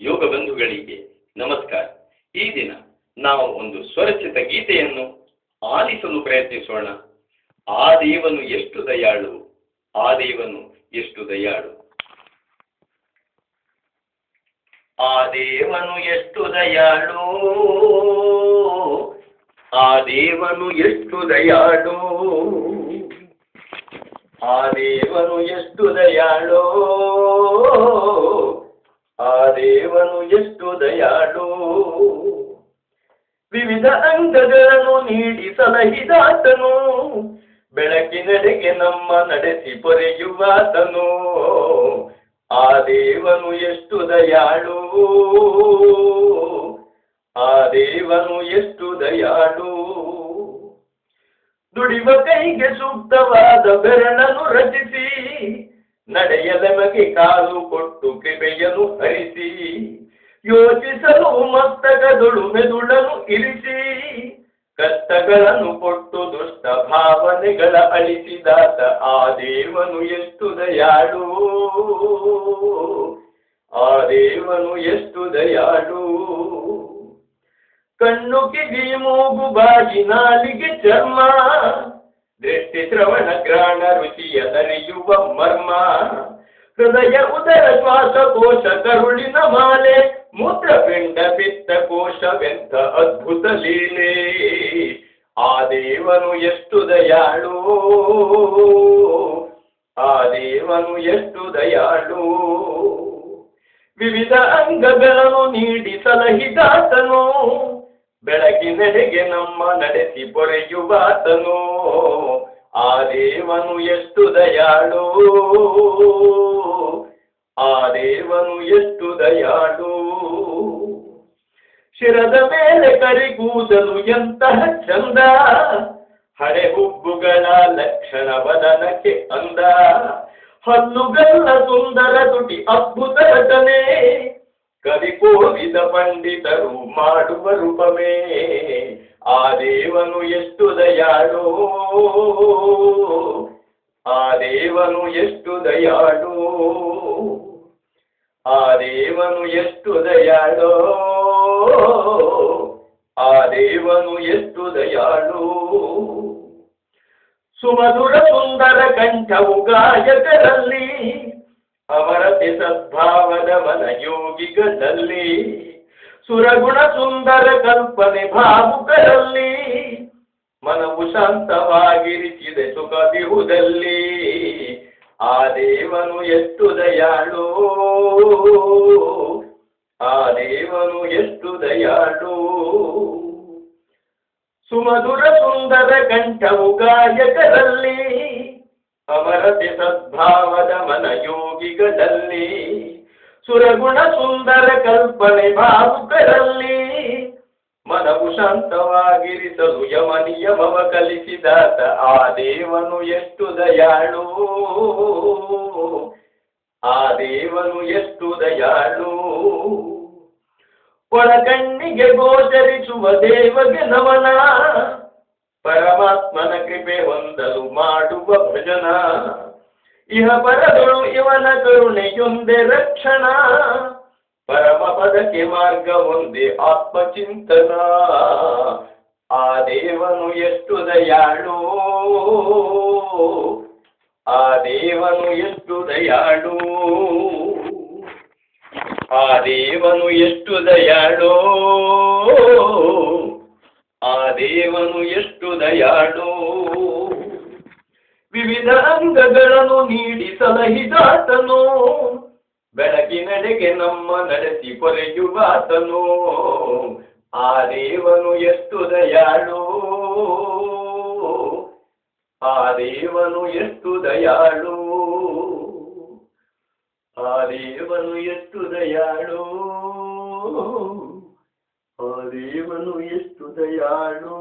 ಯೋಗ ಬಂಧುಗಳಿಗೆ ನಮಸ್ಕಾರ. ಈ ದಿನ ನಾವು ಒಂದು ಸ್ವರಚಿತ ಗೀತೆಯನ್ನು ಆಲಿಸಲು ಪ್ರಯತ್ನಿಸೋಣ. ಆ ದೇವನು ಎಷ್ಟು ದಯಾಳು, ಆ ದೇವನು ಎಷ್ಟು ದಯಾಳು. ಆ ದೇವನು ಎಷ್ಟು ದಯಾಳು, ಆ ದೇವನು ಎಷ್ಟು ದಯಾಳು, ಆ ದೇವನು ಎಷ್ಟು ದಯಾಳು, ಆ ದೇವನು ಎಷ್ಟು ದಯಾಳು. ವಿವಿಧ ಅಂಗಗಳನ್ನು ನೀಡಿ ಸಲಹಿದಾತನು, ಬೆಳಕಿನೆಡೆಗೆ ನಮ್ಮ ನಡೆಸಿ ಪೊರೆಯುವಾತನು. ಆ ದೇವನು ಎಷ್ಟು ದಯಾಳು, ಆ ದೇವನು ಎಷ್ಟು ದಯಾಳು. ದುಡಿವ ಕೈಗೆ ಸೂಕ್ತವಾದ ಬೆರಳನ್ನು ರಚಿಸಿ, ನಡೆಯಲೆಮಗೆ ಕಾಲು ಕೊಟ್ಟು ಕೃಪೆಯನ್ನು ಹರಿಸಿ, ಯೋಚಿಸಲು ಮಸ್ತಕದೊಳು ಮೆದುಳನ್ನು ಇರಿಸಿ, ಕಷ್ಟಗಳನ್ನು ಕೊಟ್ಟು ದುಷ್ಟ ಭಾವನೆಗಳ ಅಳಿಸಿದಾತ. ಆ ದೇವನು ಎಷ್ಟು ದಯಾಳು, ಆ ದೇವನು ಎಷ್ಟು ದಯಾಳು. ಕಣ್ಣು ಕಿವಿ ಮೂಗು ಬಾಯಿ ನಾಲಿಗೆ ಚರ್ಮ, ದೃಷ್ಟಿ ಶ್ರವಣ ಗ್ರಾಣ ರುಚಿಯ ನರಿಯುವ ಮರ್ಮ, ಹೃದಯ ಉದರ ಶ್ವಾಸಕೋಶ ಕರುಳಿನ ಮಾಲೆ, ಮೂತ್ರಪಿಂಡ ಪಿತ್ತಕೋಶವೆಂಥ ಅದ್ಭುತ ಲೀಲೆ. ಆ ದೇವನು ಎಷ್ಟು ದಯಾಳು, ಆ ದೇವನು ಎಷ್ಟು ದಯಾಳು. ವಿವಿಧ ಅಂಗಗಳನ್ನು ನೀಡಿ ಸಲಹಿದಾತನು, ಬೆಳಕಿನೆಡೆಗೆ ನಮ್ಮ ನಡೆಸಿ ಪೊರೆಯುವಾತನು. ಆ ದೇವನು ಎಷ್ಟು ದಯಾಳು, ಆ ದೇವನು ಎಷ್ಟು ದಯಾಳು. ಶಿರದ ಮೇಲೆ ಕರಿಗೂದಲು ಎಂತಹ ಚಂದ, ಹಳೆ ಹುಬ್ಬುಗಳ ಲಕ್ಷಣ ವದನಕ್ಕೆ ಅಂದ, ಹಲ್ಲುಗಲ್ಲ ಸುಂದರ ತುಟಿ ಅದ್ಭುತ ರಚನೆ, ಕವಿ ಕೋವಿದ ಪಂಡಿತರು ಮಾಡುವ ರೂಪವೇ. ಆ ದೇವನು ಎಷ್ಟು ದಯಾಳು, ಆ ದೇವನು ಎಷ್ಟು ದಯಾಳು, ಆ ದೇವನು ಎಷ್ಟು ದಯಾಳು, ಆ ದೇವನು ಎಷ್ಟು ದಯಾಳು. ಸುಮಧುರ ಸುಂದರ ಕಂಠವು ಗಾಯಕರಲ್ಲಿ, ಅಮರತೆ ಸದ್ಭಾವದ ಮನ ಯೋಗಿಗಳಲ್ಲಿ, ಸುರಗುಣ ಸುಂದರ ಕಲ್ಪನೆ ಭಾವುಕರಲ್ಲಿ, ಮನವು ಶಾಂತವಾಗಿರಿಸಿದೆ ಸುಖವಿಹುದಲ್ಲಿ. ಆ ದೇವನು ಎಷ್ಟು ದಯಾಳು, ಆ ದೇವನು ಎಷ್ಟು ದಯಾಳು. ಸುಮಧುರ ಸುಂದರ ಕಂಠವು ಗಾಯಕರಲ್ಲಿ, ಅಮರತೆ ಸದ್ಭಾವದ ಮನ ಯೋಗಿಗಳಲ್ಲಿ, ಸುರಗುಣ ಸುಂದರ ಕಲ್ಪನೆ ಭಾವುಕರಲ್ಲಿ, ಮನವು ಶಾಂತವಾಗಿರಿಸಲು ಯಮ ನಿಯಮವ ಕಲಿಸಿದಾತ. ಆ ದೇವನು ಎಷ್ಟು ದಯಾಳು, ಆ ದೇವನು ಎಷ್ಟು ದಯಾಳು. ಒಳಕಣ್ಣಿಗೆ ಗೋಚರಿಸುವ ದೇವಗೆ ನಮನ, ಪರಮಾತ್ಮನ ಕೃಪೆ ಹೊಂದಲು ಮಾಡುವ ಭಜನ, ಇಹ ಪರದೊಳು ಇವನ ಕರುಣೆಯೊಂದೇ ರಕ್ಷಣ, ಪರಮ ಪದಕ್ಕೆ ಮಾರ್ಗ ಒಂದೇ ಆತ್ಮಚಿಂತನ. ಆ ದೇವನು ಎಷ್ಟು ದಯಾಳು, ಆ ದೇವನು ಎಷ್ಟು ದಯಾಳು, ಆ ದೇವನು ಎಷ್ಟು ದಯಾಳು, ಆ ದೇವನು ಎಷ್ಟು ದಯಾಳು. ವಿವಿಧ ಅಂಗಗಳನ್ನು ನೀಡಿ ಸಲಹಿದಾತನು, ಬೆಳಕಿನೆಡೆಗೆ ನಮ್ಮ ನಡೆಸಿ ಪೊರೆಯುವಾತನು. ಆ ದೇವನು ಎಷ್ಟು ದಯಾಳು, ಆ ದೇವನು ಎಷ್ಟು ದಯಾಳು, ಆ ದೇವನು ಎಷ್ಟು ದಯಾಳು, ಆ ದೇವನು ಎಷ್ಟು ದಯಾಳು.